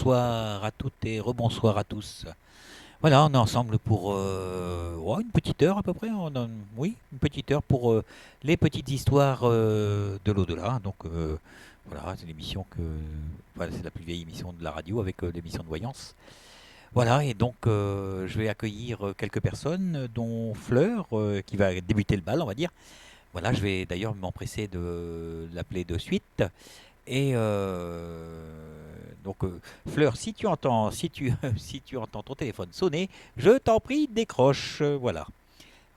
bonsoir à toutes et rebonsoir à tous. Voilà, on est ensemble pour ouais, une petite heure à peu près. Oui, une petite heure pour les petites histoires de l'au-delà. Donc voilà, c'est l'émission voilà, c'est la plus vieille émission de la radio avec l'émission de voyance. Voilà, et donc je vais accueillir quelques personnes, dont Fleur, qui va débuter le bal, on va dire. Voilà, je vais d'ailleurs m'empresser de l'appeler de suite. Et donc, Fleur, si tu entends ton téléphone sonner, je t'en prie, décroche. Voilà.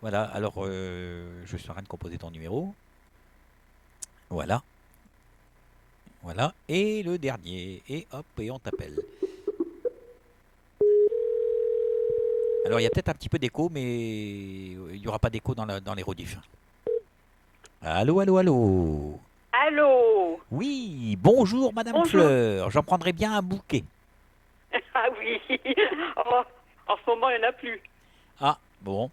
Voilà. Alors, je suis en train de composer ton numéro. Voilà. Voilà. Et le dernier. Et hop, et on t'appelle. Alors, il y a peut-être un petit peu d'écho, mais il n'y aura pas d'écho dans les rediffs. Allô, allô, allô. Allô? Oui, bonjour, Madame Bonjour. Fleur. J'en prendrai bien un bouquet. Ah oui. Oh, en ce moment, il n'y en a plus. Ah, bon.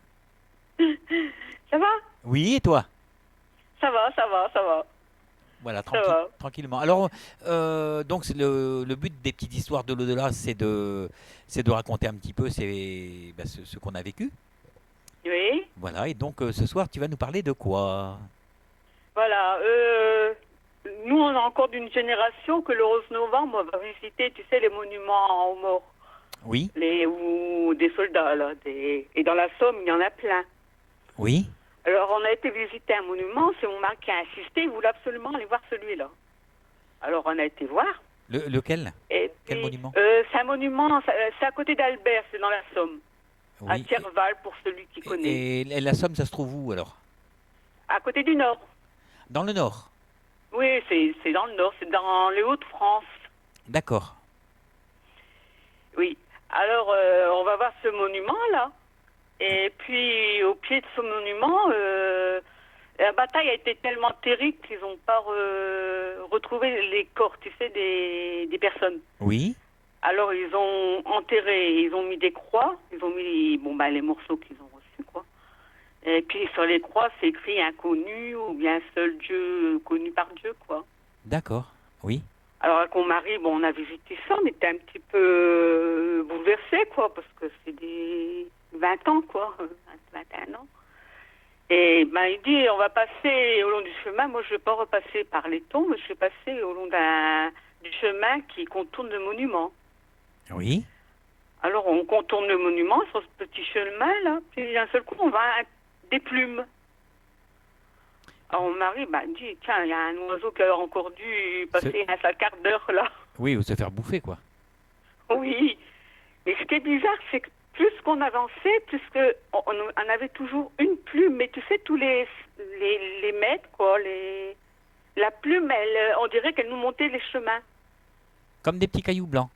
Ça va? Oui, et toi? Ça va, ça va, ça va. Voilà, Ça va. tranquillement. Alors, donc c'est le but des petites histoires de l'au-delà, c'est de raconter un petit peu ce qu'on a vécu. Oui. Voilà, et donc ce soir, tu vas nous parler de quoi? Voilà. Nous, on est encore d'une génération que le 11 novembre, on va visiter, tu sais, les monuments aux morts. Oui, Ou des soldats, là. Et dans la Somme, il y en a plein. oui. Alors, on a été visiter un monument. C'est mon mari qui a insisté. Il voulait absolument aller voir celui-là. Alors, on a été voir. Lequel? Et Quel puis, monument? c'est un monument, c'est à côté d'Albert, c'est dans la Somme. À Oui. Thierval, pour celui qui connaît. Et la Somme, ça se trouve où alors? À côté du Nord. Dans le Nord. Oui, c'est dans le Nord, c'est dans les Hauts-de-France. D'accord. Oui. Alors, on va voir ce monument-là. Et puis, au pied de ce monument, la bataille a été tellement terrible qu'ils n'ont pas retrouvé les corps, tu sais, des personnes. Oui. Alors, ils ont enterré, ils ont mis des croix, ils ont mis les morceaux qu'ils ont reçus, quoi. Et puis, sur les croix, c'est écrit inconnu ou bien seul Dieu connu par Dieu, quoi. D'accord. Oui. Alors, avec mon mari, on a visité ça, on était un petit peu bouleversés, quoi, parce que c'est des 20 ans, quoi, 21 ans. Et il dit, on va passer au long du chemin. Moi, je ne vais pas repasser par les tombes, mais je vais passer au long du chemin qui contourne le monument. Oui. Alors, on contourne le monument sur ce petit chemin, là, puis d'un seul coup, on voit des plumes. Alors, mon mari dit, tiens, il y a un oiseau qui a encore dû Se- passer un sale quart d'heure, là. Oui, ou se faire bouffer, quoi. Oui. Mais ce qui est bizarre, c'est que plus qu'on avançait, plus on avait toujours une plume. Mais tu sais, tous les mètres, quoi, la plume, on dirait qu'elle nous montait les chemins. Comme des petits cailloux blancs.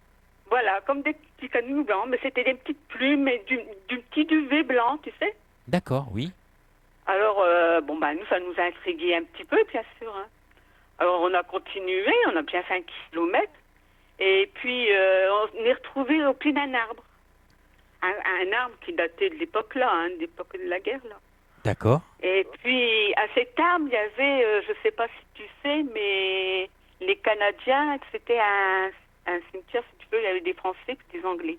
Voilà, comme des petits canons blancs, mais c'était des petites plumes et du petit duvet blanc, tu sais. D'accord, oui. Alors, nous, ça nous a intrigués un petit peu, bien sûr. Hein. Alors, on a continué, on a bien fait 1 kilomètre. Et puis, on est retrouvé au pied d'un arbre. Un arbre qui datait de l'époque-là, hein, de l'époque de la guerre, là. D'accord. Et puis, à cet arbre, il y avait, je ne sais pas si tu sais, mais les Canadiens, c'était un cimetière, si tu veux, il y avait des Français et des Anglais.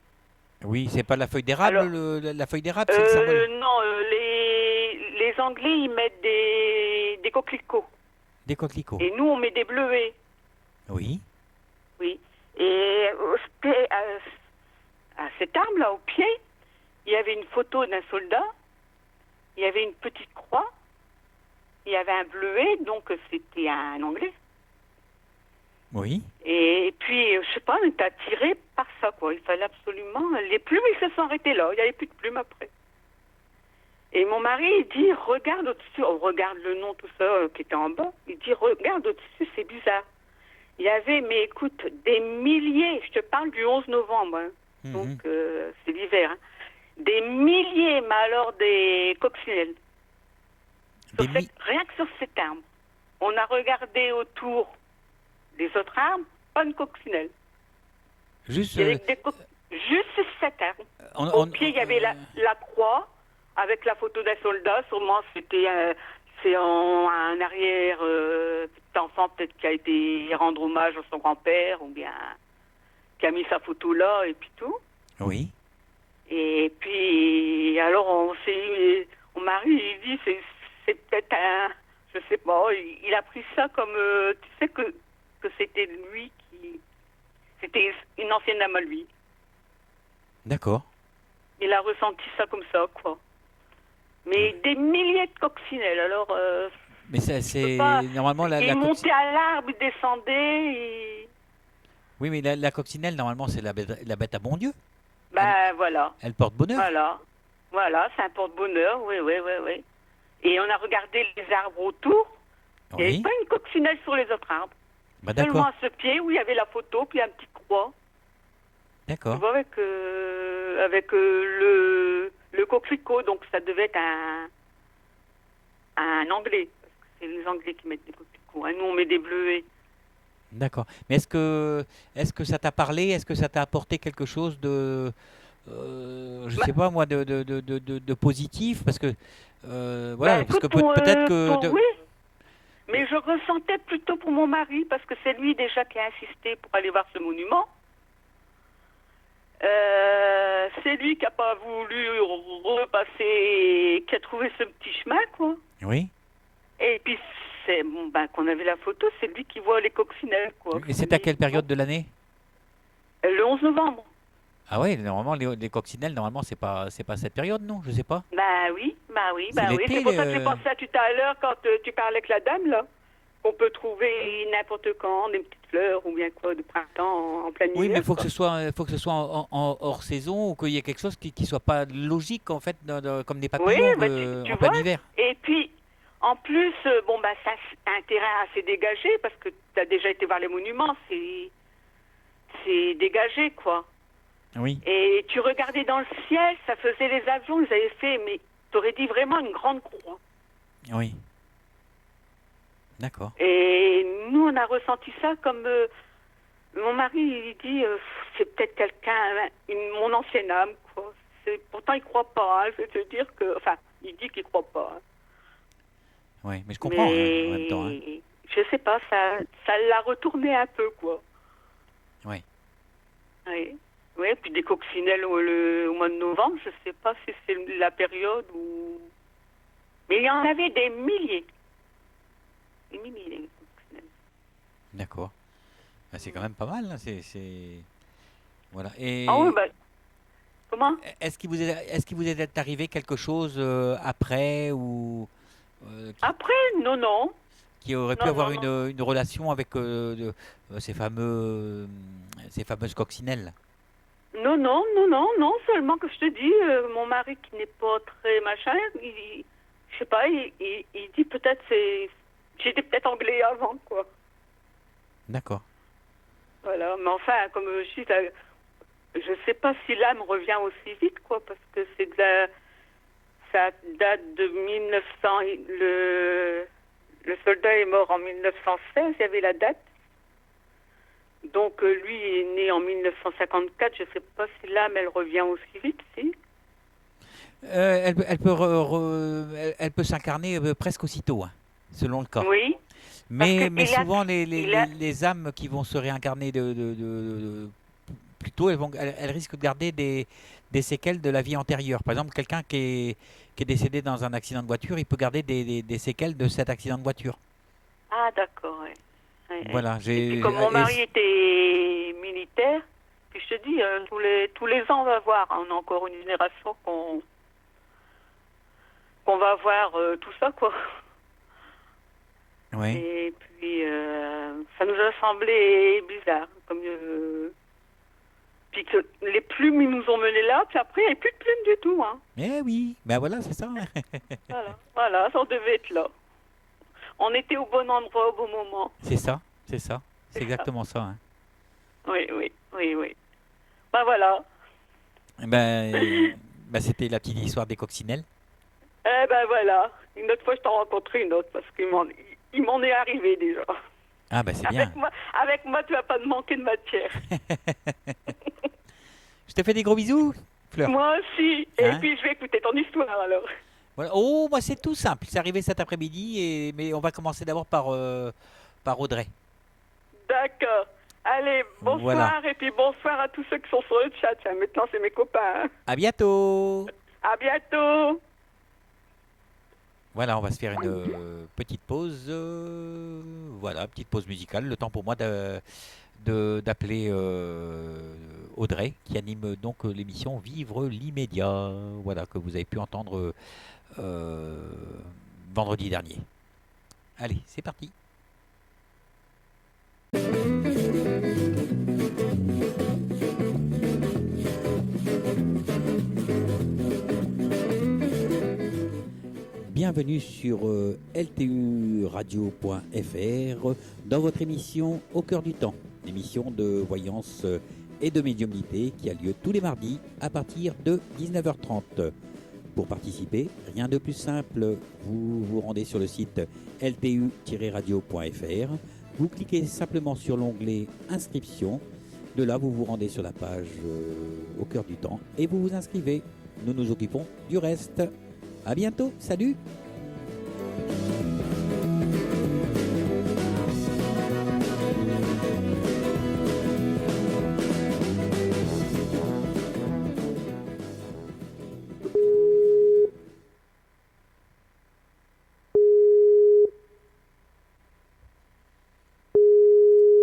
Oui, c'est pas la feuille d'érable, Alors, la feuille d'érable, c'est le symbole. non, les Anglais, ils mettent des coquelicots. Des coquelicots. Et nous, on met des bleuets. Oui. Oui. Et à cet arbre-là, au pied, il y avait une photo d'un soldat, il y avait une petite croix, il y avait un bleuet, donc c'était un Anglais. Oui. Et puis, je sais pas, on était attirés par ça, quoi. Il fallait absolument... Les plumes, ils se sont arrêtés là. Il n'y avait plus de plumes après. Et mon mari, il dit, regarde au-dessus. On regarde le nom, tout ça, qui était en bas. Il dit, regarde au-dessus, c'est bizarre. Il y avait, mais écoute, des milliers, je te parle du 11 novembre, hein. Donc Mhm. c'est l'hiver, hein. Des milliers, mais alors des coccinelles. Des mi... Rien que sur cet arbre. On a regardé autour des autres arbres, pas une coccinelle. Juste, Il y avait juste cet arbre. Au on- pied, il y avait la croix avec la photo d'un soldat. Sûrement, c'est un arrière petit enfant peut-être qui a été rendre hommage à son grand-père ou bien. qui a mis sa photo là et puis tout. Oui. Et puis, alors, mon mari, il dit, c'est peut-être je sais pas, il a pris ça comme, tu sais que c'était lui c'était une ancienne dame à lui. D'accord. Il a ressenti ça comme ça, quoi. Mais des milliers de coccinelles, alors, Mais ça, je peux pas. c'est normalement Il montait à l'arbre, il descendait, Oui, mais la coccinelle, normalement, c'est la bête à bon Dieu. Elle, ben voilà, elle porte bonheur. voilà, voilà, c'est un porte-bonheur, oui, oui, oui, oui. Et on a regardé les arbres autour, il n'y avait Oui. pas une coccinelle sur les autres arbres. Bah Seulement d'accord. à ce pied où il y avait la photo, puis un petit croix. Tu D'accord. vois, avec le coquelicot, donc ça devait être un anglais. Parce que c'est les anglais qui mettent des coquelicots. Hein. Nous, on met des bleuets. D'accord. Mais est-ce que ça t'a parlé? Est-ce que ça t'a apporté quelque chose de, je Bah, sais pas moi, de positif? Parce que, bah voilà, parce écoute, que peut-être que, oui, mais je ressentais plutôt pour mon mari, parce que c'est lui déjà qui a insisté pour aller voir ce monument. C'est lui qui n'a pas voulu repasser, qui a trouvé ce petit chemin, quoi. oui. Et puis, c'est bon, ben, qu'on avait la photo, c'est lui qui voit les coccinelles, quoi. Et C'est c'est à lui quelle qui voit. période de l'année? Le 11 novembre. Ah ouais, normalement les coccinelles, normalement c'est pas cette période, non? Je sais pas. Bah oui, bah oui, C'est bah oui. C'est l'été. pour ça que j'ai pensé à tout à l'heure quand tu parlais avec la dame, là. Qu'on peut trouver n'importe quand, des petites fleurs ou bien quoi, de printemps en plein Oui, mais hiver, quoi. faut que ce soit hors saison ou qu'il y ait quelque chose qui soit pas logique en fait, comme des Oui, papillons bah tu en plein vois. hiver. Et puis, en plus, bon, bah ça, c'est un terrain assez dégagé parce que tu as déjà été voir les monuments, c'est dégagé, quoi. Oui, Et tu regardais dans le ciel, ça faisait les avions, ils avaient fait, mais t'aurais dit vraiment une grande croix. oui, d'accord. Et nous, on a ressenti ça comme... mon mari, il dit, c'est peut-être quelqu'un, mon ancienne âme, quoi. Pourtant, il croit pas, hein, je vais te dire que... Enfin, il dit qu'il croit pas. Hein. Oui, mais je comprends hein, en même temps. Hein. Mais, je sais pas, ça l'a retourné un peu, quoi. Oui. Oui. Oui, puis des coccinelles au mois de novembre, je sais pas si c'est la période où... Mais il y en avait des milliers. Des milliers, des coccinelles. D'accord. Ah, c'est quand même pas mal. Hein, voilà. Ah oui, Et bah, comment? est-ce qu'il vous est arrivé quelque chose après ou Après, non, non. qui aurait pu Non, avoir non, non. une relation avec ces fameuses coccinelles? Non, non, non, non, non, seulement que je te dis, mon mari qui n'est pas très machin, je sais pas, il dit peut-être j'étais peut-être anglais avant, quoi. D'accord. Voilà, mais enfin, comme je dis, je sais pas si l'âme revient aussi vite, quoi, parce que ça date de 1900, le soldat est mort en 1916, il y avait la date. Donc lui est né en 1954, je sais pas si l'âme elle revient aussi vite, si. Elle peut s'incarner presque aussitôt, hein, selon le cas. Oui, parce que Mais souvent, il a, les âmes qui vont se réincarner plus tôt, elles risquent de garder des séquelles de la vie antérieure. Par exemple, quelqu'un qui est décédé dans un accident de voiture, il peut garder des séquelles de cet accident de voiture. ah d'accord, ouais. Ouais, ouais. Voilà. Et puis comme mon mari était militaire, puis je te dis, tous les ans on va voir, hein, on a encore une génération qu'on va voir tout ça, quoi. Oui. Et puis, ça nous a semblé bizarre. Puis que les plumes, ils nous ont menés là, puis après, il n'y avait plus de plumes du tout. Hein. Eh oui. Ben voilà, c'est ça. Voilà, voilà, ça devait être là. On était au bon endroit au bon moment. C'est ça. C'est ça. C'est C'est ça. exactement ça. Hein. Oui, oui, oui, oui. Ben voilà. Ben, c'était la petite histoire des coccinelles. Eh ben voilà. Une autre fois, je t'en rencontrerai une autre, parce il m'en est arrivé déjà. Ah ben c'est bien. Avec moi, tu vas pas te manquer de matière. Je te fais des gros bisous, Fleur. Moi aussi. Et Hein? puis, je vais écouter ton histoire, alors. Voilà. Oh, moi c'est tout simple. C'est arrivé cet après-midi, mais on va commencer d'abord par Audrey. D'accord. Allez, Voilà. bonsoir et puis bonsoir à tous ceux qui sont sur le chat. Tiens, maintenant, c'est mes copains. Hein. À bientôt. À bientôt. Voilà, on va se faire une petite pause. Voilà, petite pause musicale. Le temps pour moi d'appeler Audrey, qui anime donc l'émission Vivre l'immédiat. Voilà, que vous avez pu entendre euh, vendredi dernier. Allez, c'est parti. Bienvenue sur lturadio.fr dans votre émission Au cœur du temps, émission de voyance et de médiumnité qui a lieu tous les mardis à partir de 19h30. Pour participer, rien de plus simple, vous vous rendez sur le site ltu-radio.fr, vous cliquez simplement sur l'onglet Inscription, de là vous vous rendez sur la page Au cœur du temps et vous vous inscrivez. Nous nous occupons du reste. À bientôt, salut!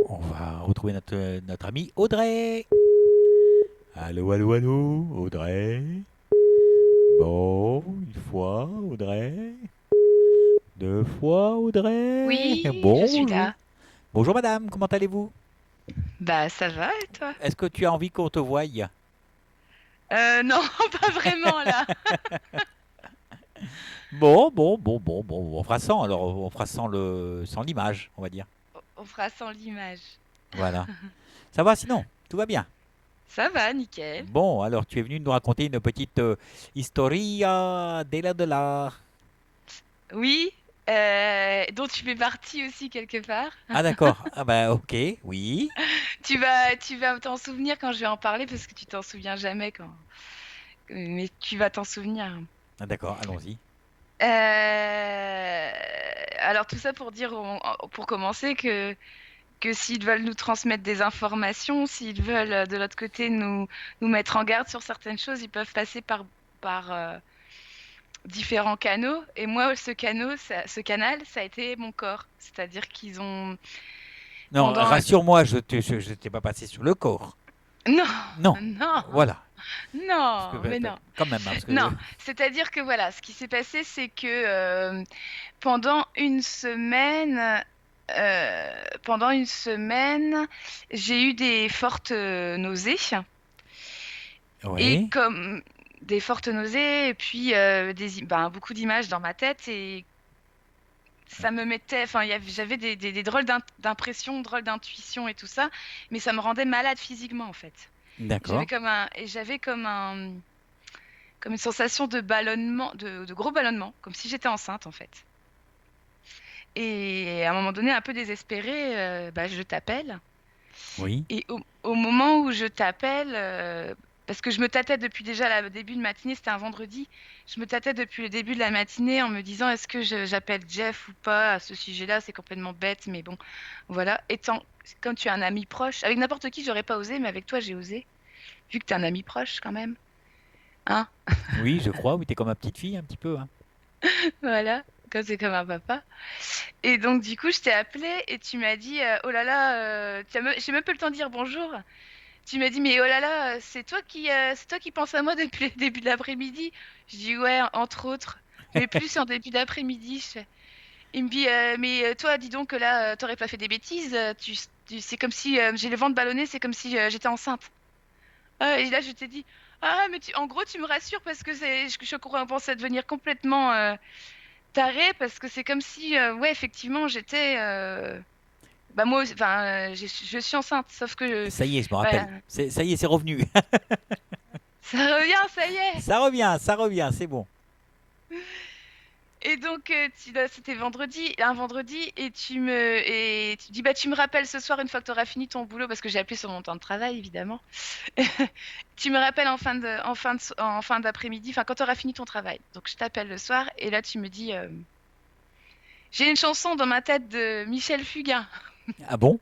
On va retrouver notre ami Audrey. Allô, allô, allô, Audrey. Bon, une fois, Audrey. Deux fois, Audrey. Oui, je suis Bonjour. là. Bonjour madame, comment allez-vous? Bah ça va et toi? Est-ce que tu as envie qu'on te voie? Non, pas vraiment là. Bon, on fera sans, alors on fera sans l'image, on va dire. On fera sans l'image. Voilà. Ça va sinon? Tout va bien? Ça va, nickel. Bon, alors tu es venu nous raconter une petite historia de l'art. Oui, dont tu fais partie aussi quelque part. Ah d'accord, ah bah ok, oui. Tu vas t'en souvenir quand je vais en parler parce que tu t'en souviens jamais quand. Mais tu vas t'en souvenir. Ah d'accord, allons-y. Alors tout ça pour dire, pour commencer que s'ils veulent nous transmettre des informations, s'ils veulent de l'autre côté nous mettre en garde sur certaines choses, ils peuvent passer par différents canaux. Et moi, ce canal, ça a été mon corps. C'est-à-dire qu'ils ont Non, pendant. rassure-moi, je t'ai pas passé sur le corps. Non, Non, non, voilà. Parce que, non, mais non. quand même, hein, parce que Non, c'est-à-dire que voilà, ce qui s'est passé, c'est que pendant une semaine, pendant une semaine, j'ai eu des fortes nausées. Et oui, comme des fortes nausées, et puis beaucoup d'images dans ma tête, et ça me mettait, enfin, j'avais des drôles d'impressions, drôles d'intuitions et tout ça, mais ça me rendait malade physiquement en fait. d'accord. J'avais comme une sensation de ballonnement, de gros ballonnement, comme si j'étais enceinte en fait. Et à un moment donné, un peu désespérée, je t'appelle. Oui, Et au moment où je t'appelle, parce que je me tâtais depuis déjà le début de matinée, c'était un vendredi, je me tâtais depuis le début de la matinée en me disant est-ce que j'appelle Jeff ou pas à ce sujet-là, c'est complètement bête, mais bon, voilà. Comme tu es un ami proche, avec n'importe qui, j'aurais pas osé, mais avec toi, j'ai osé, vu que tu es un ami proche quand même. Hein. oui, je crois, oui, t'es comme ma petite fille un petit peu, hein. Voilà, quand c'est comme un papa. Et donc, du coup, je t'ai appelé et tu m'as dit oh là là, j'ai même pas le temps de dire bonjour. Tu m'as dit, mais oh là là, c'est toi qui penses à moi depuis le début de l'après-midi. Je dis, ouais, entre autres, mais plus en début d'après-midi. Il me dit, mais toi, dis donc que là, t'aurais pas fait des bêtises. C'est comme si j'ai le ventre ballonné, c'est comme si j'étais enceinte. Ah, et là, je t'ai dit, ah, mais en gros, tu me rassures parce que je commence à devenir complètement tarée parce que c'est comme si, ouais, effectivement, j'étais. Bah moi, enfin, je suis enceinte, sauf que Ça y est, je me voilà. rappelle. Ça y est, c'est revenu. Ça revient, ça y est. Ça revient, c'est bon. Et donc, là, c'était un vendredi, et tu dis, bah, tu me rappelles ce soir une fois que tu auras fini ton boulot, parce que j'ai appelé sur mon temps de travail, évidemment. Tu me rappelles en fin d'après-midi, enfin, quand tu auras fini ton travail. Donc, je t'appelle le soir, et là, tu me dis, j'ai une chanson dans ma tête de Michel Fugain. Ah bon?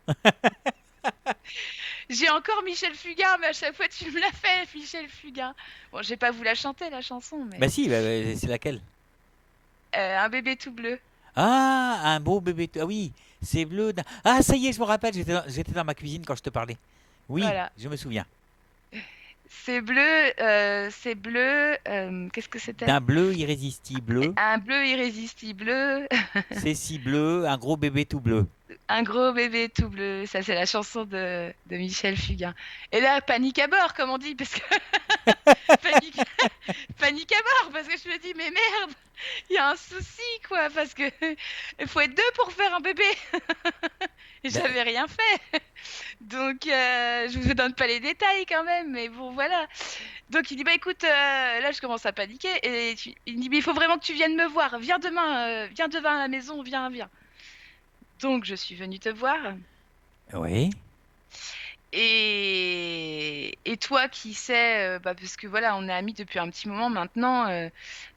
J'ai encore Michel Fugain, mais à chaque fois tu me l'as fait, Michel Fugain. Bon, j'ai pas vous la chanter la chanson, Bah mais si, c'est laquelle? un bébé tout bleu. Ah, un beau bébé. Ah oui, c'est bleu. Ah, ça y est, je me rappelle, j'étais dans ma cuisine quand je te parlais. Oui, Voilà. je me souviens. C'est bleu. Qu'est-ce que c'était? D'un bleu irrésistible, Un bleu irrésistible, c'est si bleu, un gros bébé tout bleu. un gros bébé tout bleu. Ça, c'est la chanson de Michel Fugain. Et là, panique à bord, comme on dit, parce que panique, panique à bord, parce que je me dis, mais merde, il y a un souci, quoi, parce que il faut être deux pour faire un bébé. Et Ben, j'avais rien fait. Donc, je vous donne pas les détails quand même, mais bon, voilà. Donc, il dit, bah écoute, là, je commence à paniquer. Et il me dit, mais il faut vraiment que tu viennes me voir. Viens demain à la maison, viens. Donc, je suis venue te voir. oui, Et toi qui sais, bah, parce que voilà, on est amis depuis un petit moment maintenant,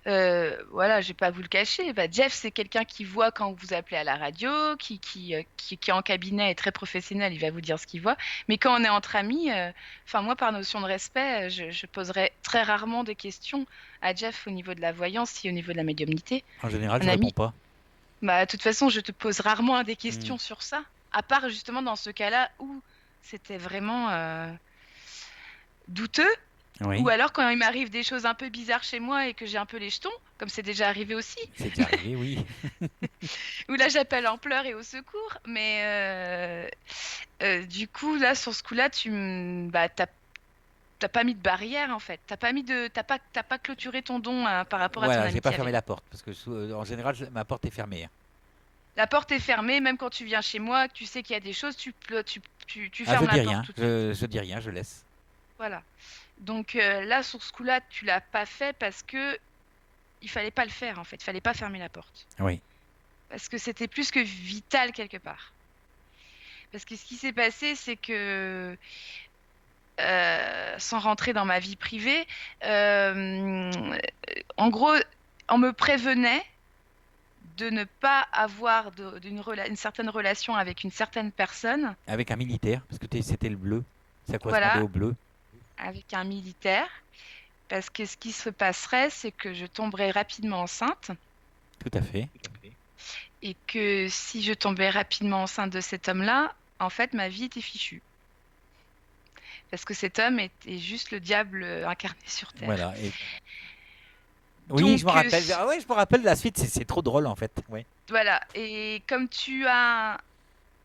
voilà, je vais pas vous le cacher. Bah, Jeff, c'est quelqu'un qui voit quand vous appelez à la radio, qui est en cabinet et très professionnel, il va vous dire ce qu'il voit. Mais quand on est entre amis, enfin moi, par notion de respect, je poserai très rarement des questions à Jeff au niveau de la voyance et au niveau de la médiumnité. en général, Un je réponds ami, pas. bah, de toute façon, je te pose rarement des Hmm, questions sur ça, à part justement dans ce cas-là où c'était vraiment douteux, ou oui, alors quand il m'arrive des choses un peu bizarres chez moi et que j'ai un peu les jetons, comme c'est déjà arrivé aussi, c'est déjà arrivé, oui. où là j'appelle en pleurs et au secours, mais du coup là sur ce coup-là bah, t'as pas mis de barrière en fait, t'as pas clôturé ton don par rapport à ton Voilà, j'ai pas amitié fermé avec. la porte parce que en général, ma porte est fermée, hein. La porte est fermée, même quand tu viens chez moi, que tu sais qu'il y a des choses, tu Ah, je fermes la dis porte rien, tout de suite. je dis rien, je laisse. Voilà. Donc là, sur ce coup-là, tu l'as pas fait parce que il fallait pas le faire en fait. Il fallait pas fermer la porte. Oui, Parce que c'était plus que vital quelque part. Parce que ce qui s'est passé, c'est que sans rentrer dans ma vie privée, euh, en gros, on me prévenait de ne pas avoir une certaine relation avec une certaine personne, avec un militaire parce que c'était le bleu, ça correspondait voilà, au bleu. avec un militaire. Parce que ce qui se passerait, c'est que je tomberais rapidement enceinte. Tout à fait. Et que si je tombais rapidement enceinte de cet homme-là, en fait, ma vie était fichue. Parce que cet homme était juste le diable incarné sur Terre. Voilà. Oui, je me Donc, rappelle. Ah ouais, je me rappelle de la suite. C'est trop drôle en fait. Ouais. voilà. Et comme tu as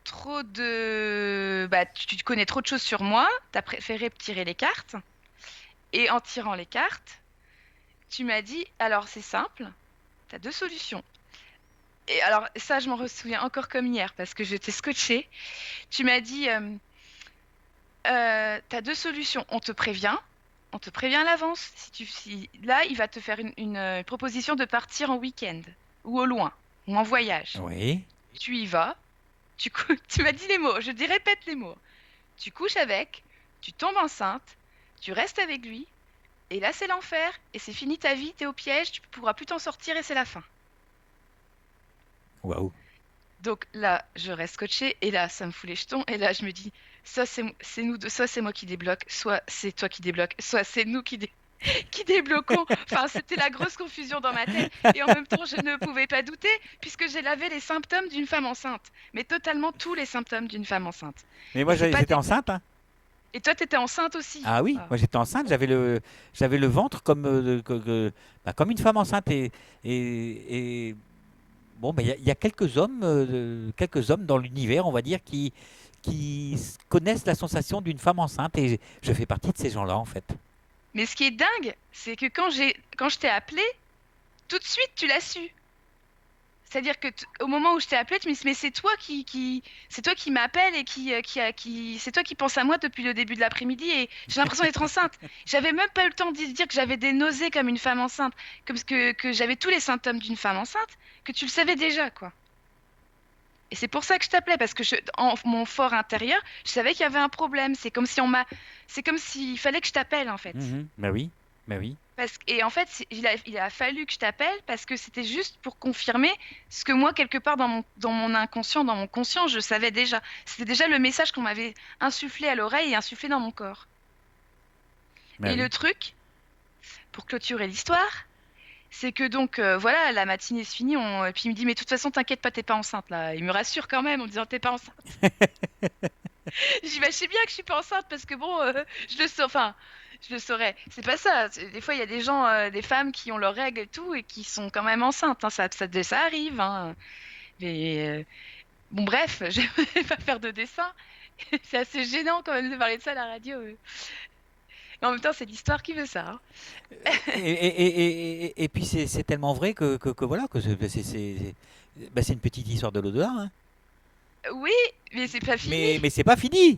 trop de... Bah, tu connais trop de choses sur moi, tu as préféré tirer les cartes. Et en tirant les cartes, tu m'as dit, alors c'est simple, tu as deux solutions. Et alors ça, je m'en souviens encore comme hier, parce que j'étais scotchée. Tu m'as dit, t'as deux solutions. On te prévient à l'avance. Là, il va te faire une proposition de partir en week-end, ou au loin, ou en voyage. Oui. Tu y vas, tu m'as dit les mots, répète les mots. Tu couches avec, tu tombes enceinte, tu restes avec lui, et là c'est l'enfer, et c'est fini ta vie, t'es au piège, tu pourras plus t'en sortir et c'est la fin. Waouh. Donc là, je reste scotchée, et là, ça me fout les jetons, et là, je me dis, soit c'est nous deux, soit c'est moi qui débloque, soit c'est toi qui débloque, soit c'est nous qui débloquons. Enfin, c'était la grosse confusion dans ma tête, et en même temps, je ne pouvais pas douter, puisque j'ai lavé les symptômes d'une femme enceinte, mais totalement tous les symptômes d'une femme enceinte. Mais Et moi c'est pas j'étais des... enceinte, hein. Et toi, t'étais enceinte aussi. Ah oui, Ah. moi j'étais enceinte. J'avais le ventre comme comme une femme enceinte et bon, ben, il y a quelques hommes dans l'univers, on va dire, qui connaissent la sensation d'une femme enceinte et je fais partie de ces gens-là en fait. Mais ce qui est dingue, c'est que quand je t'ai appelé, tout de suite, tu l'as su. C'est-à-dire que au moment où je t'ai appelé, tu me dis, mais c'est toi qui m'appelle et c'est toi qui pense à moi depuis le début de l'après-midi et j'ai l'impression d'être enceinte. J'avais même pas eu le temps de dire que j'avais des nausées comme une femme enceinte, que j'avais tous les symptômes d'une femme enceinte, que tu le savais déjà, quoi. Et c'est pour ça que je t'appelais, parce que en mon fort intérieur, je savais qu'il y avait un problème. C'est comme s'il fallait que je t'appelle, en fait. Mhm. Ben oui, ben oui. Et en fait, il a fallu que je t'appelle parce que c'était juste pour confirmer ce que moi, quelque part dans mon inconscient, dans mon conscient, je savais déjà. C'était déjà le message qu'on m'avait insufflé à l'oreille et insufflé dans mon corps. Bah Et oui. le truc, pour clôturer l'histoire, c'est que donc, voilà, la matinée se finit, et puis il me dit, mais de toute façon, t'inquiète pas, t'es pas enceinte là. Il me rassure quand même en me disant, t'es pas enceinte. Je dis, bah, je sais bien que je suis pas enceinte parce que bon, je le sais, enfin, je le saurais. C'est pas ça. Des fois, il y a des gens, des femmes qui ont leurs règles et tout et qui sont quand même enceintes, hein. Ça arrive, hein. Mais bon, bref, je vais pas faire de dessin. C'est assez gênant quand même de parler de ça à la radio. Mais en même temps, c'est l'histoire qui veut ça, hein. Et puis c'est tellement vrai que voilà, que bah, c'est une petite histoire de l'au-delà, hein. Oui, mais c'est pas fini. Mais c'est pas fini.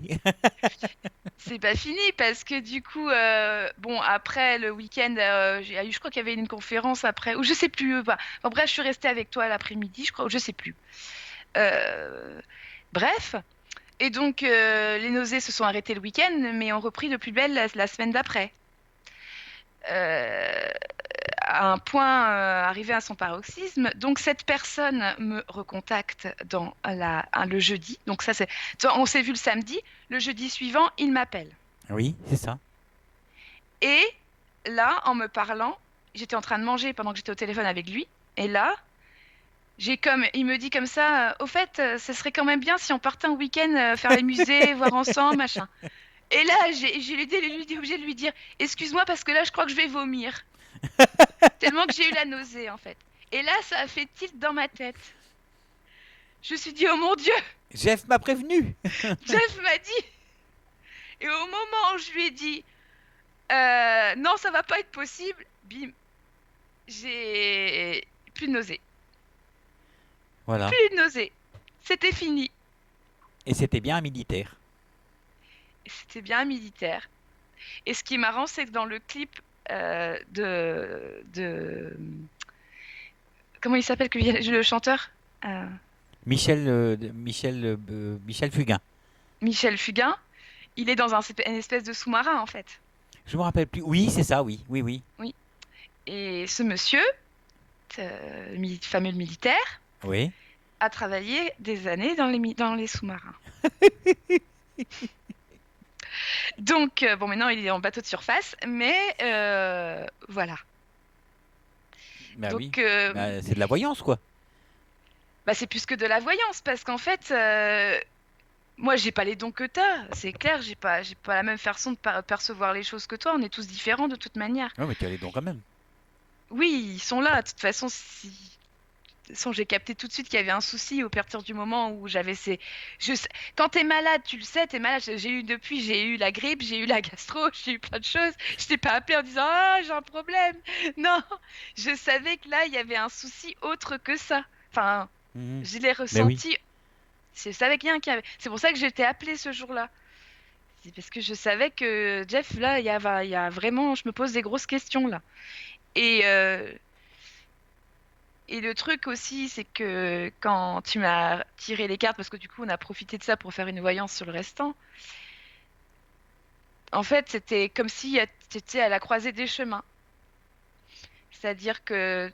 C'est pas fini parce que du coup, bon, après le week-end, je crois qu'il y avait une conférence après, ou je sais plus. Bah, enfin, bref, je suis restée avec toi l'après-midi, je crois, ou je sais plus. Euh, Bref, et donc les nausées se sont arrêtées le week-end, mais ont repris de plus belle la semaine d'après. Euh, à un point arrivé à son paroxysme. Donc cette personne me recontacte le jeudi. Donc ça c'est, tu vois, on s'est vu le samedi. Le jeudi suivant, il m'appelle. Oui, c'est ça. Et là, en me parlant, j'étais en train de manger pendant que j'étais au téléphone avec lui. Et là, il me dit comme ça, au fait, ce serait quand même bien si on partait un week-end faire les musées, voir ensemble, machin. Et là, j'ai obligé de lui dire, excuse-moi parce que là, je crois que je vais vomir. Tellement que j'ai eu la nausée, en fait. Et là, ça a fait tilt dans ma tête. Je me suis dit, oh mon Dieu, Jeff m'a prévenu. Jeff m'a dit. Et au moment où je lui ai dit, non, ça va pas être possible, bim, j'ai plus de nausée. Voilà. Plus de nausée. C'était fini. Et c'était bien un militaire. Et c'était bien un militaire. Et ce qui est marrant, c'est que dans le clip comment il s'appelle le chanteur? Euh, Michel Fugain. Michel Fugain, il est dans une espèce de sous-marin, en fait. Je me rappelle plus. Oui, c'est ça, oui, oui, oui. Oui. Et ce monsieur, fameux militaire, Oui. a travaillé des années dans les sous-marins. Donc, bon, maintenant, il est en bateau de surface, mais voilà. Bah oui. Donc, Bah, c'est de la voyance, quoi. bah, c'est plus que de la voyance, parce qu'en fait, moi, j'ai pas les dons que t'as, c'est clair, j'ai pas la même façon de percevoir les choses que toi, on est tous différents de toute manière. Ouais, mais tu as les dons quand même. Oui, ils sont là, de toute façon, si... De toute façon, j'ai capté tout de suite qu'il y avait un souci au partir du moment où j'avais ces... Quand t'es malade, tu le sais, t'es malade. J'ai eu la grippe, j'ai eu la gastro, j'ai eu plein de choses. Je t'ai pas appelé en disant, ah, j'ai un problème. Non, je savais que là, il y avait un souci autre que ça. Enfin, Mhm. je l'ai Mais oui. ressenti. Je savais qu'il y a un qui avait... C'est pour ça que j'étais appelée ce jour-là. C'est parce que je savais que Jeff, là, il y a vraiment... Je me pose des grosses questions, là. Et, euh, Et le truc aussi, c'est que quand tu m'as tiré les cartes, parce que du coup, on a profité de ça pour faire une voyance sur le restant, en fait, c'était comme si tu étais à la croisée des chemins. C'est-à-dire que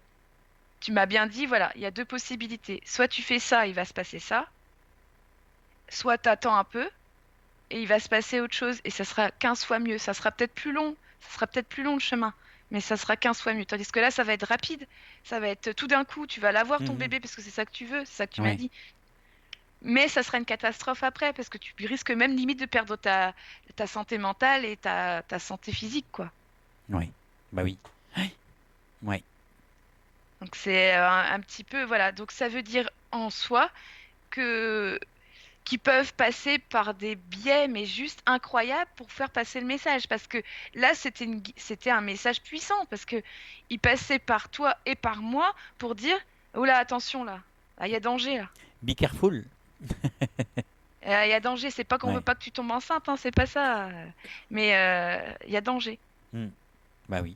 tu m'as bien dit, voilà, il y a deux possibilités. Soit tu fais ça, il va se passer ça, soit tu attends un peu et il va se passer autre chose et ça sera 15 fois mieux. Ça sera peut-être plus long, ça sera peut-être plus long le chemin, mais ça sera 15 fois mieux. Tandis que là, ça va être rapide, ça va être tout d'un coup, tu vas l'avoir ton Mhm. bébé parce que c'est ça que tu veux, c'est ça que tu m'as Ouais. dit. Mais ça sera une catastrophe après, parce que tu risques même limite de perdre ta santé mentale et ta santé physique, quoi. Ouais. Bah oui. Ouais. Donc c'est un petit peu, voilà. Donc ça veut dire en soi que qu'ils peuvent passer par des biais, mais juste incroyables pour faire passer le message. Parce que là, c'était un message puissant, parce que il passait par toi et par moi pour dire, oh là, attention là, là, il y a danger là. Be careful. Il y a danger, c'est pas qu'on veut Ouais. pas que tu tombes enceinte, hein, c'est pas ça. Mais il y a danger. Hmm. Bah oui.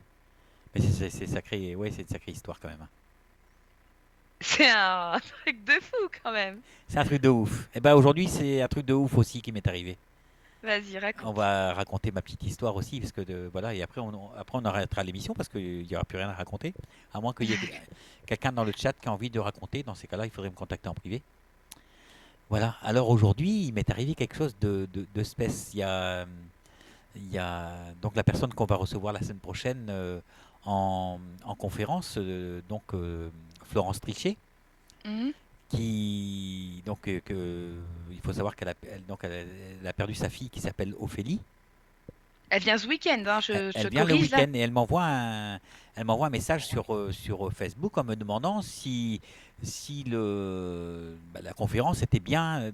Mais c'est sacré. Ouais, c'est une sacrée histoire quand même, hein. C'est un truc de fou quand même. C'est un truc de ouf. Et bah aujourd'hui, c'est un truc de ouf aussi qui m'est arrivé. Vas-y, On raconte. va raconter ma petite histoire aussi, parce que voilà, et après on arrêtera l'émission parce qu'il n'y aura plus rien à raconter. À moins qu'il y ait quelqu'un dans le chat qui a envie de raconter. Dans ces cas-là, il faudrait me contacter en privé. Voilà. Alors aujourd'hui, il m'est arrivé quelque chose de spèce. Il y a donc la personne qu'on va recevoir la semaine prochaine en conférence, Florence Trichet, Mhm. qui il faut savoir qu'elle a perdu sa fille qui s'appelle Ophélie. Elle vient ce week-end, hein, Elle, je te elle vient le corrige là. week-end et elle m'envoie un message sur Facebook en me demandant si la conférence était bien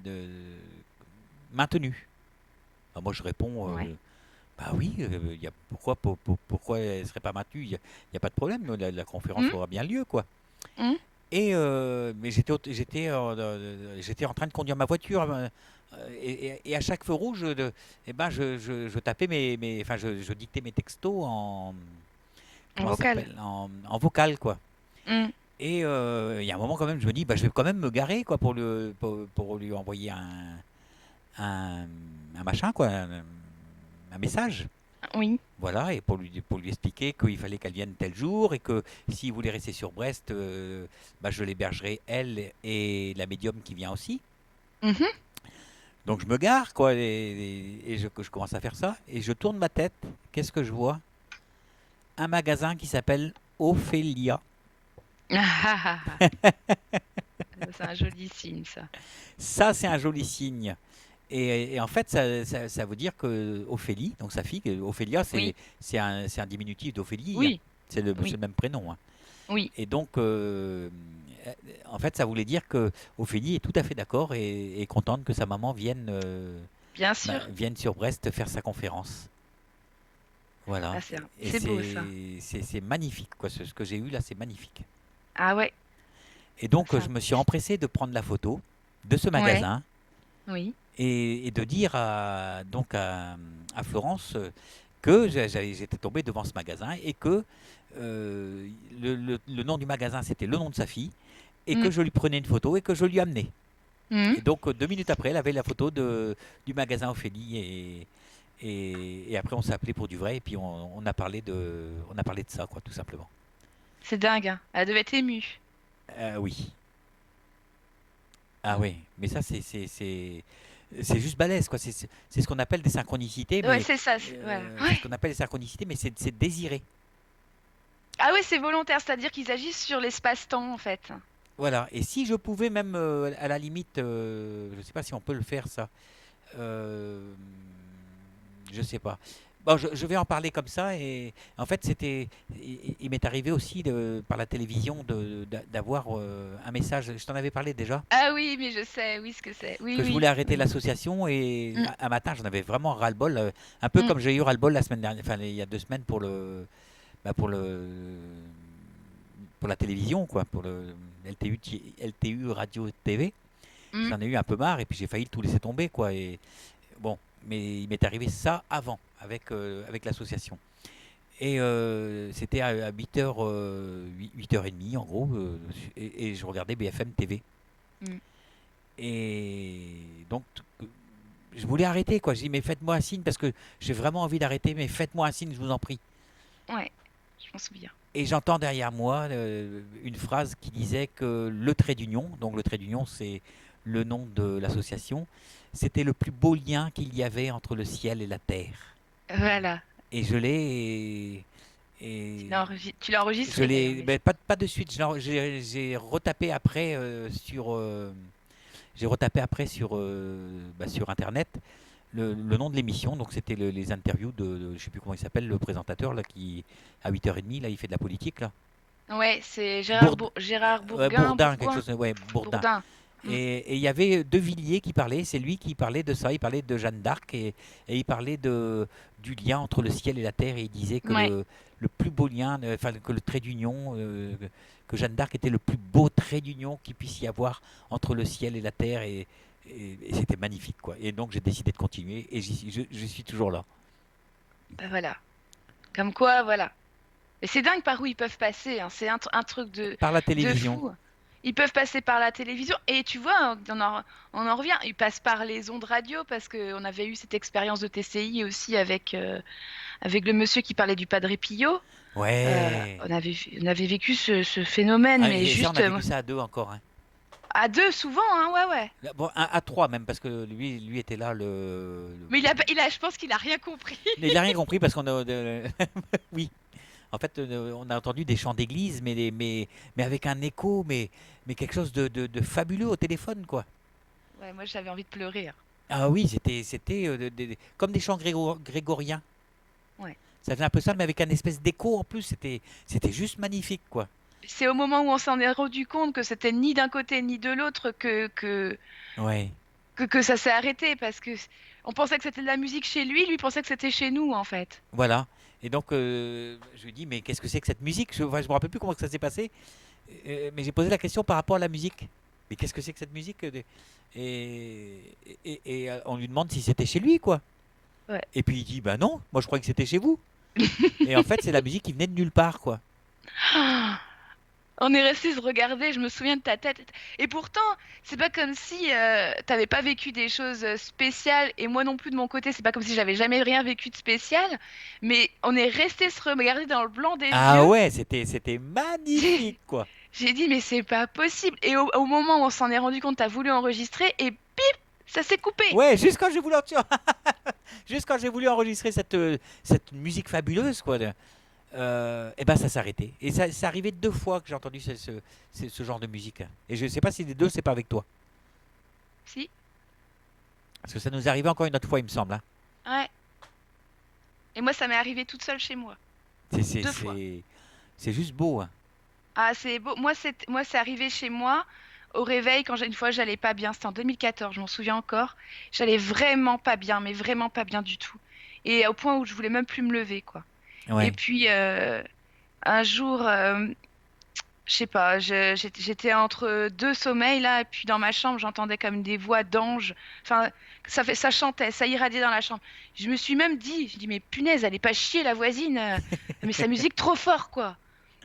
maintenue. Bah, moi, je réponds, Ouais. bah oui, pourquoi elle ne serait pas maintenue? Il y a pas de problème, la conférence Mhm. aura bien lieu, quoi. Mhm. Mais j'étais en train de conduire ma voiture, et à chaque feu rouge, eh ben, je tapais enfin, je dictais mes textos En comment ça vocal. s'appelle, en vocal, quoi. Mhm. Et il y a un moment quand même, je me dis, bah, je vais quand même me garer, quoi, pour lui envoyer un, un machin, quoi, un message. Oui. Voilà, et pour lui expliquer qu'il fallait qu'elle vienne tel jour et que s'il voulait rester sur Brest, bah, je l'hébergerai, elle et la médium qui vient aussi. Mhm. Donc je me gare, quoi, et je commence à faire ça, et je tourne ma tête. Qu'est-ce que je vois? Un magasin qui s'appelle Ophélia. C'est un joli signe, ça. Ça, c'est un joli signe. Et en fait, ça veut dire que Ophélie, donc sa fille, Ophélia, Oui, c'est un diminutif d'Ophélie. oui, C'est oui, le même prénom, hein. oui. Et donc, en fait, ça voulait dire que Ophélie est tout à fait d'accord et est contente que sa maman Bien sûr. vienne sur Brest faire sa conférence. Voilà. Ah, c'est beau, ça. C'est magnifique, quoi. Ce que j'ai eu là, c'est magnifique. Ah ouais. Et donc, C'est je un- me suis empressé de prendre la photo de ce Ouais, magasin oui. et de dire à Florence que j'étais tombé devant ce magasin et que euh, le nom du magasin, c'était le nom de sa fille et que Mm. je lui prenais une photo et que je lui amenais. Mhm. Et donc, 2 minutes après, elle avait la photo du magasin Ophélie et après, on s'est appelé pour du vrai et puis on a parlé de ça, quoi, tout simplement. C'est dingue, hein. Elle devait être émue. Oui. Ah oui, mais ça, c'est juste balèze, quoi. C'est ce qu'on appelle des synchronicités, Ouais, mais c'est ça. Voilà. c'est Ouais. ce qu'on appelle des synchronicités, mais c'est désiré. Ah ouais, c'est volontaire, c'est-à-dire qu'ils agissent sur l'espace-temps, en fait. Voilà. Et si je pouvais même, à la limite, je sais pas si on peut le faire, ça. Euh, je sais pas. Bon, je vais en parler comme ça. Et en fait, il m'est arrivé aussi par la télévision d'avoir un message. Je t'en avais parlé déjà. Ah oui, mais je sais, oui, ce que c'est. Oui, Que je oui, voulais arrêter oui. l'association et Mm, un matin j'en avais vraiment ras-le-bol, un peu mm. comme j'ai eu ras-le-bol la semaine dernière, enfin il y a 2 semaines bah, pour la télévision, quoi, pour le LTU Radio TV. Mm. J'en ai eu un peu marre et puis j'ai failli tout laisser tomber, quoi. Et bon, mais il m'est arrivé ça avant avec l'association. Et c'était à 8h, 8h30 en gros, et je regardais BFM TV. Mm. Et donc, je voulais arrêter, quoi. Je dis, mais faites-moi un signe parce que j'ai vraiment envie d'arrêter, mais faites-moi un signe, je vous en prie. Ouais, je m'en souviens. Et j'entends derrière moi une phrase qui disait que le trait d'union, donc le trait d'union, c'est le nom de l'association, c'était le plus beau lien qu'il y avait entre le ciel et la terre. Voilà. Et je l'ai. Et Tu l'as je enregistré, d'ailleurs, l'ai. mais... Ben, pas de suite, j'ai retapé après j'ai retapé après sur Internet le nom de l'émission. Donc c'était les interviews je sais plus comment il s'appelle, le présentateur là qui à 8h30 là il fait de la politique là. Ouais, c'est Bourd, Gérard Bourguin, Bourdin, quelque Bourgoin, chose, ouais, Bourdin. Bourdin. Mm. Et il y avait De Villiers qui parlait, c'est lui qui parlait de ça, il parlait de Jeanne d'Arc et il parlait du lien entre le ciel et la terre et il disait que Ouais, le plus beau lien, enfin que le trait d'union, que Jeanne d'Arc était le plus beau trait d'union qu'il puisse y avoir entre le ciel et la terre et c'était magnifique, quoi. Et donc j'ai décidé de continuer et je suis toujours là. bah voilà. Comme quoi, voilà. Et c'est dingue par où ils peuvent passer, hein. C'est un truc Par la de télévision. fou. Ils peuvent passer par la télévision et tu vois, on en revient. Ils passent par les ondes radio parce qu'on avait eu cette expérience de TCI aussi avec le monsieur qui parlait du Padre Pio. Ouais. On avait vécu ce phénomène, Ah, mais et ça, on juste a vécu ça à deux encore, hein. à deux souvent, hein, ouais, ouais. Là, bon, à trois même, parce que lui était là Mais je pense qu'il a rien compris. Mais il n'a rien compris parce qu'on a... oui, en fait, on a entendu des chants d'église, mais avec un écho, mais quelque chose de fabuleux au téléphone, quoi. Ouais, moi j'avais envie de pleurer, hein. Ah oui, c'était comme des chants grégoriens. Ouais. Ça faisait un peu ça, mais avec un espèce d'écho en plus. C'était juste magnifique, quoi. C'est au moment où on s'en est rendu compte que c'était ni d'un côté ni de l'autre Ouais, que ça s'est arrêté parce que on pensait que c'était de la musique chez lui, lui pensait que c'était chez nous en fait. voilà. Et donc, je lui dis, mais qu'est-ce que c'est que cette musique? Je me rappelle plus comment que ça s'est passé, mais j'ai posé la question par rapport à la musique. Mais qu'est-ce que c'est que cette musique? Et on lui demande si c'était chez lui, quoi. Ouais. Et puis il dit, bah non, moi je croyais que c'était chez vous. Et en fait, c'est la musique qui venait de nulle part, quoi. On est resté se regarder, je me souviens de ta tête. Et pourtant, c'est pas comme si t'avais pas vécu des choses spéciales, et moi non plus de mon côté, c'est pas comme si j'avais jamais rien vécu de spécial, mais on est resté se regarder dans le blanc des Ah yeux. ouais, c'était J'ai magnifique, quoi. j'ai dit, mais c'est pas possible. Et au moment où on s'en est rendu compte, t'as voulu enregistrer, et pip, ça s'est coupé. Ouais, juste quand j'ai voulu enregistrer cette musique fabuleuse, quoi. Et ben ça s'est arrêté. Et ça, c'est arrivé deux fois que j'ai entendu ce genre de musique. Et je sais pas si les deux, c'est pas avec toi. Si, Parce que ça nous est arrivé encore une autre fois, il me semble, hein. ouais. Et moi, ça m'est arrivé toute seule chez moi, C'est c'est- deux fois. c'est- c'est juste beau, hein. Ah, c'est beau. Moi, c'est arrivé chez moi au réveil quand une fois j'allais pas bien. C'était en 2014, je m'en souviens encore. J'allais vraiment pas bien, mais vraiment pas bien du tout. Et au point où je voulais même plus me lever, quoi. Et Ouais. puis un jour, je sais pas, j'étais entre deux sommeils là, et puis dans ma chambre, j'entendais comme des voix d'anges. Enfin, ça chantait, ça irradiait dans la chambre. Je me suis même dit, je dis mais punaise, elle est pas chier la voisine, mais sa musique trop fort, quoi.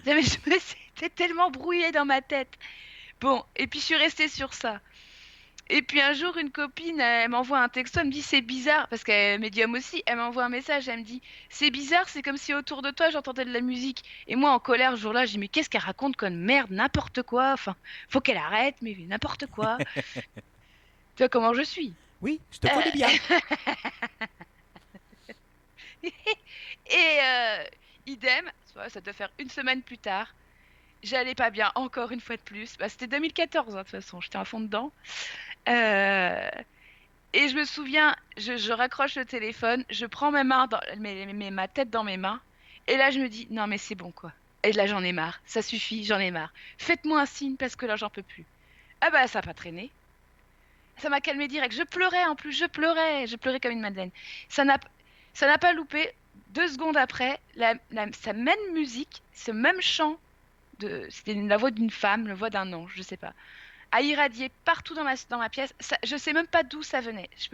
Mais c'était tellement brouillé dans ma tête. Bon, et puis je suis restée sur ça. Et puis un jour, une copine, elle m'envoie un texto, elle me dit c'est bizarre, parce qu'elle est médium aussi, elle m'envoie un message, elle me dit c'est bizarre, c'est comme si autour de toi j'entendais de la musique. Et moi en colère, ce jour-là, je dis mais qu'est-ce qu'elle raconte comme merde, n'importe quoi, enfin, faut qu'elle arrête, mais n'importe quoi. Tu vois comment je suis. Oui, je te Euh, connais bien. et idem, ça doit faire une semaine plus tard, j'allais pas bien, encore une fois de plus. Bah, c'était 2014, hein, de toute façon, j'étais à fond dedans. Euh, Et je me souviens, je raccroche le téléphone, je prends mes mains ma tête dans mes mains, et là je me dis, non mais c'est bon quoi. Et là j'en ai marre, ça suffit, j'en ai marre. Faites-moi un signe parce que là j'en peux plus. Ah bah ça n'a pas traîné. Ça m'a calmé direct. Je pleurais en plus, je pleurais comme une madeleine. Ça n'a, ça n'a pas loupé. 2 secondes après, sa même musique, ce même chant, c'était la voix d'une femme, la voix d'un ange, je sais pas, a irradié partout dans ma pièce. Je sais même pas d'où ça venait. Je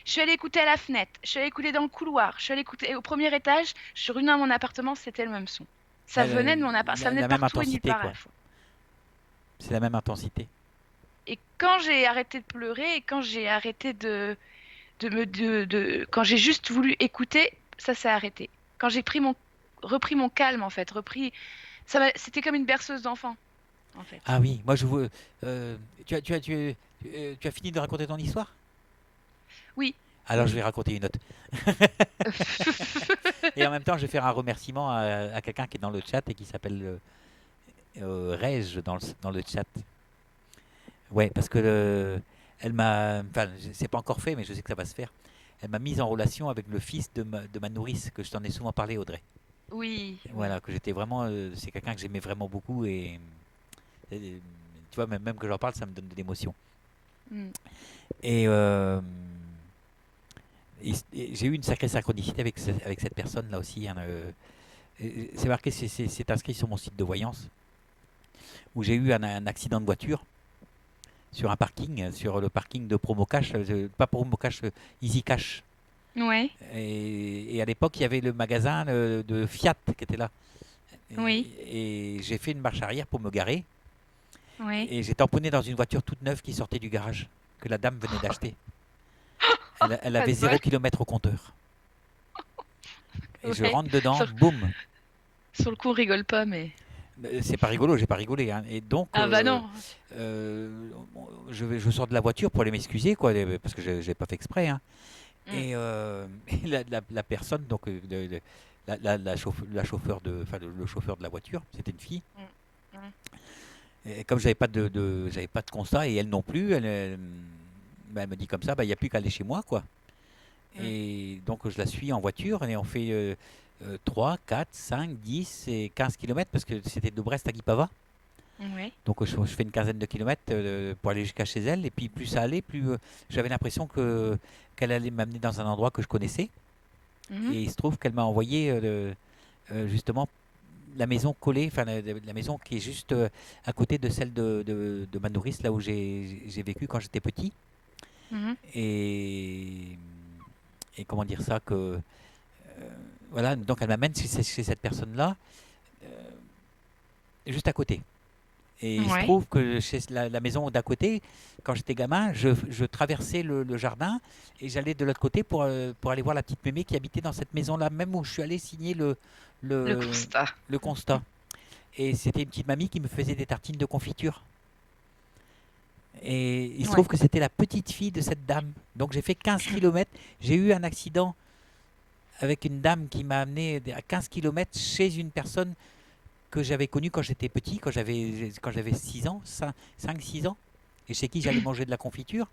suis allée écouter à la fenêtre, je suis allée écouter dans le couloir, je suis allée écouter au premier étage, je suis revenue dans mon appartement, c'était le même son. Ça Ouais, venait de mon appart, ça venait la de même partout et nulle intensité, part à quoi. la fois. C'est la même intensité. Et quand j'ai arrêté de pleurer et quand j'ai arrêté quand j'ai juste voulu écouter, ça s'est arrêté. Quand j'ai repris mon calme en fait, c'était comme une berceuse d'enfant en fait. Ah oui, moi je veux. Tu as fini de raconter ton histoire? Oui. Alors je vais raconter une autre. Et en même temps, je vais faire un remerciement à quelqu'un qui est dans le chat et qui s'appelle Reg dans le chat. Ouais, parce que elle m'a. Enfin, c'est pas encore fait, mais je sais que ça va se faire. Elle m'a mise en relation avec le fils de ma nourrice, que je t'en ai souvent parlé, Audrey. Oui, oui. Voilà, que j'étais vraiment. C'est quelqu'un que j'aimais vraiment beaucoup et tu vois, même que j'en parle, ça me donne de l'émotion. Mm. Et, et j'ai eu une sacrée synchronicité avec cette personne là aussi, hein, c'est marqué, c'est inscrit sur mon site de voyance, où j'ai eu un accident de voiture sur un parking, sur le parking de Promocash, pas Promocash, Easy Cash. Ouais, Et à l'époque, il y avait le magasin de Fiat qui était là. oui, Et j'ai fait une marche arrière pour me garer. Oui. Et j'ai tamponné dans une voiture toute neuve qui sortait du garage, que la dame venait d'acheter. Elle Pas avait de bol. 0 km au compteur. Et je Ouais. rentre dedans, Sur, boum. sur le coup, on rigole pas, mais. C'est pas rigolo, j'ai pas rigolé, hein. Et donc, Ah bah non. euh, je sors de la voiture pour aller m'excuser, quoi, parce que j'ai pas fait exprès, hein. Mm. Et, et la personne, donc la chauffeur enfin, le chauffeur de la voiture, c'était une fille. Mm. Mm. Et comme j'avais pas de constat et elle non plus, elle me dit comme ça, bah il y a plus qu'à aller chez moi, quoi. Mm. Et donc je la suis en voiture et on fait 3, 4, 5, 10 et 15 kilomètres parce que c'était de Brest à Guipava. Oui. Donc je fais une quinzaine de kilomètres pour aller jusqu'à chez elle. Et puis plus ça allait, plus j'avais l'impression qu'elle allait m'amener dans un endroit que je connaissais. Mhm. Et il se trouve qu'elle m'a envoyé justement la maison collée, enfin la maison qui est juste à côté de celle de ma nourrice, là où j'ai vécu quand j'étais petit. Mhm. Et, et comment dire ça que voilà, donc elle m'amène chez cette personne-là, euh, juste à côté. Et il se Ouais. trouve que chez la maison d'à côté, quand j'étais gamin, je traversais le jardin et j'allais de l'autre côté pour aller voir la petite mémé qui habitait dans cette maison-là, même où je suis allé signer Le le, constat. le constat. Et c'était une petite mamie qui me faisait des tartines de confiture. Et il se Ouais. trouve que c'était la petite fille de cette dame. Donc j'ai fait 15 kilomètres. J'ai eu un accident avec une dame qui m'a amené à 15 kilomètres chez une personne que j'avais connue quand j'étais petit, quand j'avais 6 ans, 5-6 ans, et chez qui j'allais manger de la confiture.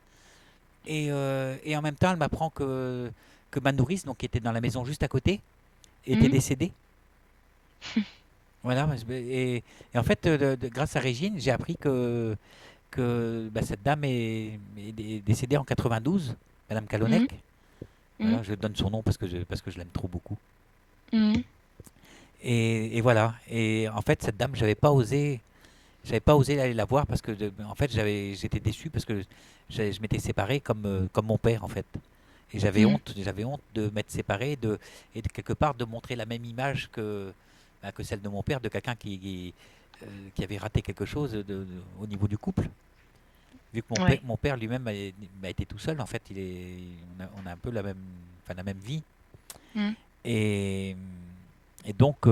Et en même temps, elle m'apprend que ma nourrice, donc, qui était dans la maison juste à côté, était Mhm. décédée. Voilà, et en fait, grâce à Régine, j'ai appris que bah, cette dame est décédée en 92, Madame Mhm. Calonnec. Mhm. Voilà, je donne son nom parce que je l'aime trop beaucoup. Mhm. Et voilà. Et en fait, cette dame, j'avais pas osé aller la voir parce que, en fait, j'étais déçu parce que je m'étais séparé comme mon père, en fait. Et Mhm. j'avais honte de m'être séparé, et de quelque part de montrer la même image que celle de mon père, de quelqu'un qui avait raté quelque chose au niveau du couple. Vu que Ouais. mon père lui-même a été tout seul, en fait, on a un peu enfin, la même vie. Mhm. Et, et donc,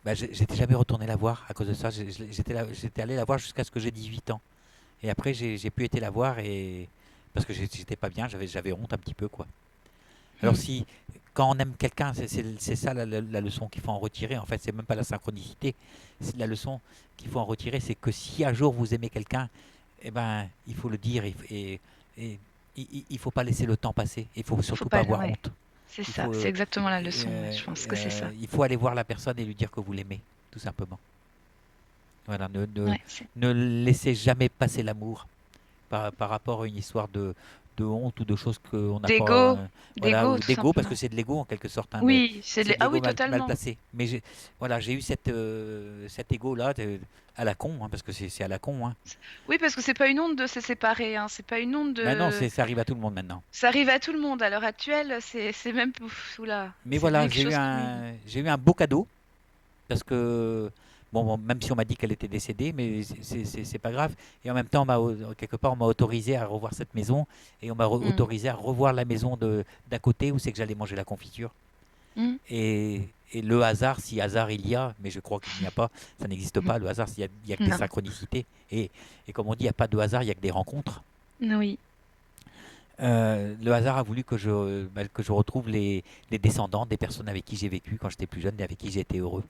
bah, j'étais jamais retourné la voir à cause de ça. J'étais allé la voir jusqu'à ce que j'ai 18 ans. Et après, j'ai pu été la voir parce que j'étais pas bien, j'avais honte un petit peu, quoi. Alors Mhm. si, quand on aime quelqu'un, c'est ça la leçon qu'il faut en retirer. En fait, c'est même pas la synchronicité. La leçon qu'il faut en retirer, c'est que si un jour vous aimez quelqu'un, eh ben, il faut le dire et il faut pas laisser le temps passer. Il faut Faut surtout pas pas. avoir Ouais. honte. C'est Il ça. faut, C'est exactement la leçon. Ouais. Je pense que c'est ça. il faut aller voir la personne et lui dire que vous l'aimez, tout simplement. Voilà, Ouais. C'est ne laissez jamais passer l'amour par rapport à une histoire de honte ou de choses qu'on n'a pas, d'ego. voilà, D'ego, ou tout d'ego, parce que simplement. c'est de l'ego en quelque sorte, hein, Oui. c'est de Ah l'ego oui, mal totalement. placé. Mais voilà, j'ai eu cet ego-là à la con, hein, parce que c'est à la con, hein. Oui, parce que c'est pas une honte de se séparer, hein. C'est pas une honte Ben non, de. ça arrive à tout le monde maintenant. Ça arrive à tout le monde à l'heure actuelle. C'est même. Oula. Mais C'est voilà, quelque chose qui. j'ai eu un beau cadeau, parce que, bon, même si on m'a dit qu'elle était décédée, mais c'est pas grave. Et en même temps, quelque part, on m'a autorisé à revoir cette maison, et on m'a Mm. autorisé à revoir la maison d'à côté où c'est que j'allais manger la confiture. Mm. Et le hasard, si hasard il y a, mais je crois qu'il n'y a pas, ça n'existe pas, le hasard, il y a que des Non. synchronicités. Et comme on dit, il n'y a pas de hasard, il n'y a que des rencontres. Oui. Le hasard a voulu que je retrouve les descendants des personnes avec qui j'ai vécu quand j'étais plus jeune et avec qui j'ai été heureux.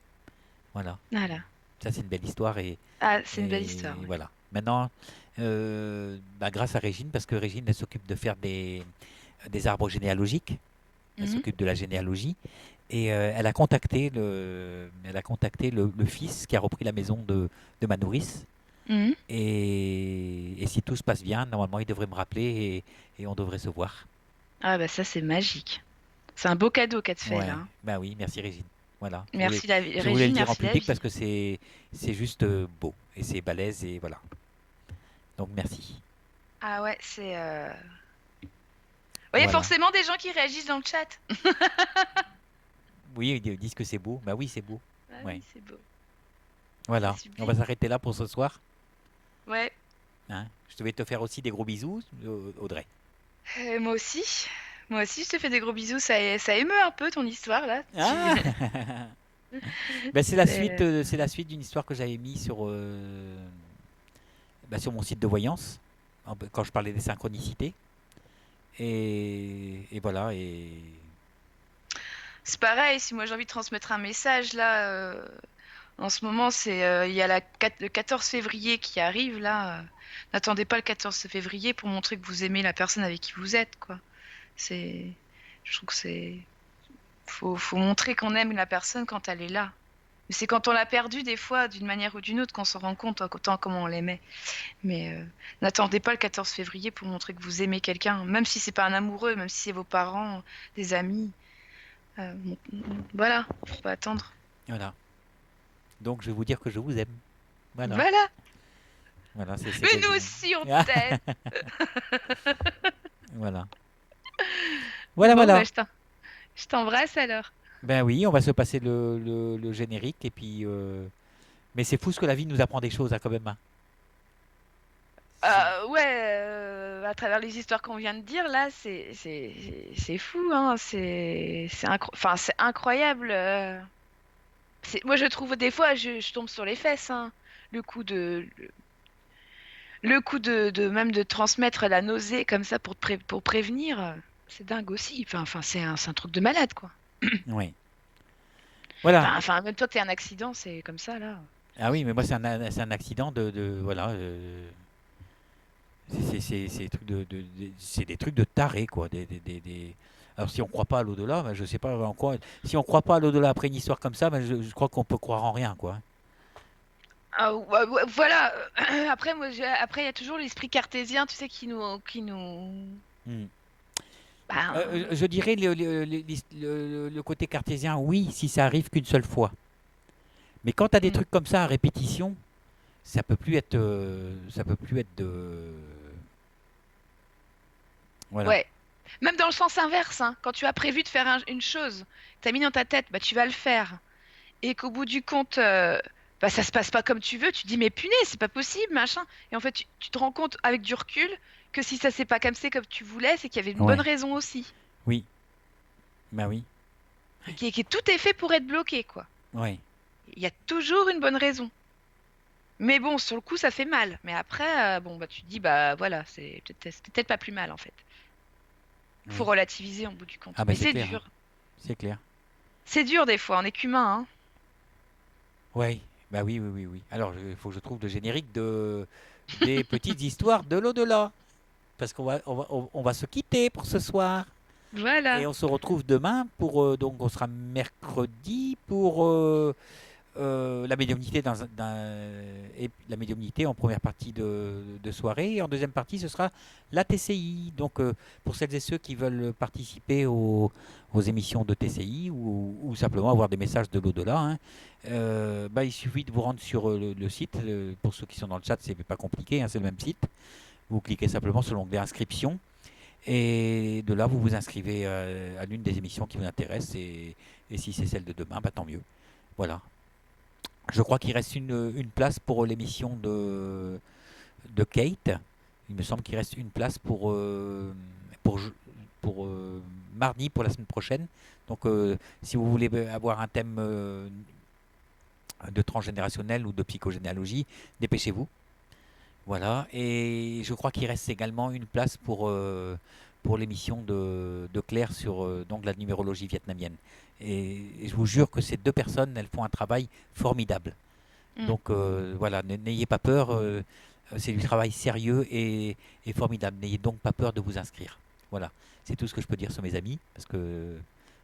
Voilà, Voilà. ça c'est une belle histoire Ah, c'est une belle histoire. et Ouais. voilà. Maintenant, bah, grâce à Régine, parce que Régine elle s'occupe de faire des arbres généalogiques, elle Mhm. s'occupe de la généalogie. Et elle a contacté le fils qui a repris la maison de ma nourrice. Mhm. Et si tout se passe bien, normalement, il devrait me rappeler et on devrait se voir. Ah bah ça c'est magique. C'est un beau cadeau qu'elle te fait là, Ouais, hein. bah oui, merci Régine. Voilà, Merci la je voulais le Régine, dire en merci la public parce vie. que c'est juste beau et c'est balèze et voilà. Donc merci. Ah ouais, c'est. Ouais, il y a Voilà. forcément des gens qui réagissent dans le chat. Oui, ils disent que c'est beau. Bah oui, c'est beau. Ah Ouais. oui, c'est beau. C'est Voilà. On sublime. va s'arrêter là pour ce soir. Ouais. Hein. Je vais te faire aussi des gros bisous, Audrey. Moi aussi. Moi aussi, je te fais des gros bisous. Ça émeut un peu ton histoire là. Ah ben, C'est- c'est la suite d'une histoire que j'avais mis sur mon site de voyance, quand je parlais des synchronicités. Et voilà. C'est pareil. Si moi j'ai envie de transmettre un message là, en ce moment, il y a le 14 février qui arrive là. N'attendez pas le 14 février pour montrer que vous aimez la personne avec qui vous êtes, quoi. C'est, je trouve que faut montrer qu'on aime la personne quand elle est là. Mais c'est quand on l'a perdue, des fois, d'une manière ou d'une autre, qu'on s'en rend compte autant comment on l'aimait. Mais n'attendez pas le 14 février pour montrer que vous aimez quelqu'un, même si c'est pas un amoureux, même si c'est vos parents, des amis. Bon, voilà, faut pas attendre. Voilà. Donc je vais vous dire que je vous aime. Voilà. Voilà. Voilà, c'est Mais nous quasiment. aussi, on Ah, t'aime. voilà. Voilà, Bon, bah, voilà. je t'embrasse alors. Ben oui, on va se passer le générique et puis. Mais c'est fou ce que la vie nous apprend des choses, hein, quand même, hein. C'est- Ouais, à travers les histoires qu'on vient de dire là, c'est fou, hein. Enfin, c'est incroyable. Moi, je trouve des fois, je tombe sur les fesses, hein. Le coup de, le coup de même de transmettre la nausée comme ça pour prévenir, c'est dingue aussi. Enfin, c'est un truc de malade, quoi. Oui. Voilà. Enfin, même toi, t'es un accident, c'est comme ça là. Ah oui, mais moi c'est un accident voilà. C'est des trucs c'est des trucs de taré, quoi. Alors si on croit pas à l'au-delà, ben, je sais pas en quoi. Si on croit pas à l'au-delà après une histoire comme ça, ben, je crois qu'on peut croire en rien, quoi. Ah, ouais, ouais, voilà. Après, après, il y a toujours l'esprit cartésien, tu sais, qui nous. Hmm. Ben, Je dirais le côté cartésien, oui, si ça arrive qu'une seule fois. Mais quand tu as des mm, trucs comme ça à répétition, ça peut plus être voilà. ouais. Même dans le sens inverse, hein, quand tu as prévu de faire une chose, t'as mis dans ta tête, bah tu vas le faire, et qu'au bout du compte, bah ça se passe pas comme tu veux, tu te dis mais punaise, c'est pas possible, machin. Et en fait, tu te rends compte avec du recul que si ça s'est pas comme tu voulais, c'est qu'il y avait une bonne Ouais. raison aussi, Oui. Bah oui. et que tout est fait pour être bloqué, quoi. Ouais. Il y a toujours une bonne raison. Mais bon, sur le coup, ça fait mal. Mais après, bon, bah tu te dis bah voilà, c'était peut-être pas plus mal en fait. Faut Oui. relativiser en bout du compte. Ah bah Mais c'est c'est clair, hein. dur. C'est clair. C'est dur des fois, on est qu'humain, hein. Ouais. Bah oui, oui, oui, oui. Alors, il faut que je trouve le générique des petites histoires de l'au-delà. Parce on va se quitter pour ce soir. Et Voilà. on se retrouve demain donc on sera mercredi pour la médiumnité et la médiumnité en première partie de soirée et en deuxième partie ce sera la TCI. Donc pour celles et ceux qui veulent participer aux émissions de TCI ou simplement avoir des messages de l'au-delà, hein, il suffit de vous rendre sur le site. Pour ceux qui sont dans le chat, c'est pas compliqué, hein, c'est le même site. Vous cliquez simplement sur l'onglet inscription et de là vous vous inscrivez à l'une des émissions qui vous intéresse et si c'est celle de demain, bah, tant mieux. Voilà. Je crois qu'il reste une place pour l'émission de Kate. Il me semble qu'il reste une place pour, pour mardi, pour la semaine prochaine. Donc, si vous voulez avoir un thème de transgénérationnel ou de psychogénéalogie, dépêchez-vous. Voilà. Et je crois qu'il reste également une place pour l'émission de Claire sur donc la numérologie vietnamienne. Et je vous jure que ces deux personnes, elles font un travail formidable. Mm. Donc voilà, n'ayez pas peur, c'est du travail sérieux et formidable. N'ayez donc pas peur de vous inscrire. Voilà, c'est tout ce que je peux dire sur mes amis, parce que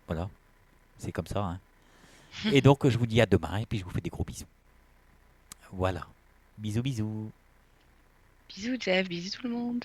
voilà, c'est comme ça, hein. Et donc je vous dis à demain, et puis je vous fais des gros bisous. Voilà, bisous bisous. Bisous Jeff, bisous tout le monde.